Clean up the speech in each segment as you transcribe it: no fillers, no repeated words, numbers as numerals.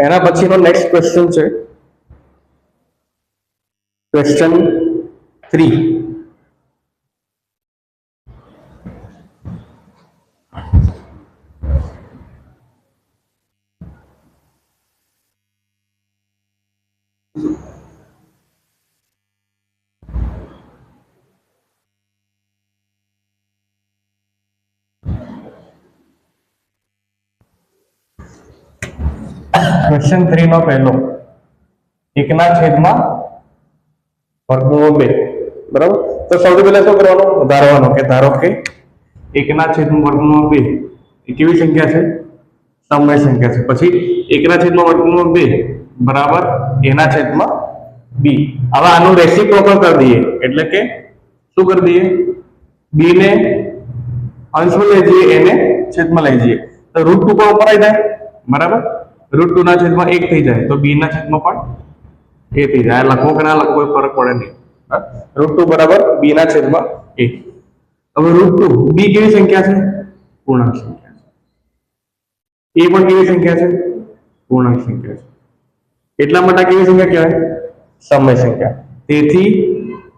એના પછીનો next question છે ક્વેશ્ચન 3. ક્વેશ્ચન 3 નો પહેલો 1/2 વર્ગમૂળ 2. બરાબર. તો સૌથી પહેલા શું કરવાનું? ધારવાનું કે ધારો કે 1/2 વર્ગમૂળ 2 એ કેવી સંખ્યા છે? સમય સંખ્યા છે. પછી 1/2 વર્ગમૂળ 2 બરાબર a/b. હવે આનું રેસિપ્રોકલ કરી દઈએ, એટલે કે શું કરી દઈએ? b ને અંશમાં લઈ જઈએ, a ને છેદમાં લઈ જઈએ, તો √2 પર ઉપર આવી જાય. બરાબર. √2/1 થઈ જાય, તો b ના છેદમાં પણ a થઈ જાય. લખવો કે ના લખવો કોઈ ફરક પડે નહીં. √2 બરાબર b ના છેદમાં a. હવે √2 b કેવી સંખ્યા છે? પૂર્ણાંક સંખ્યા છે. a પણ કેવી સંખ્યા છે? પૂર્ણાંક સંખ્યા છે. એટલા માટે કેવી સંખ્યા કહેવાય? સમય સંખ્યા. તેથી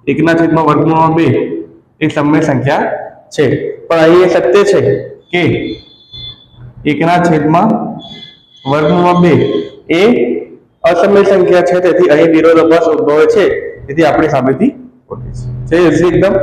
1/2 એ સમય સંખ્યા છે. પણ અહીં એ સત્ય છે કે 1/2 એ અસમય સંખ્યા છે. તેથી અહીં વિરોધાભાસ ઉદ્ભવે છે. તેથી આપણી સાબિતી ખોટી છે. એકદમ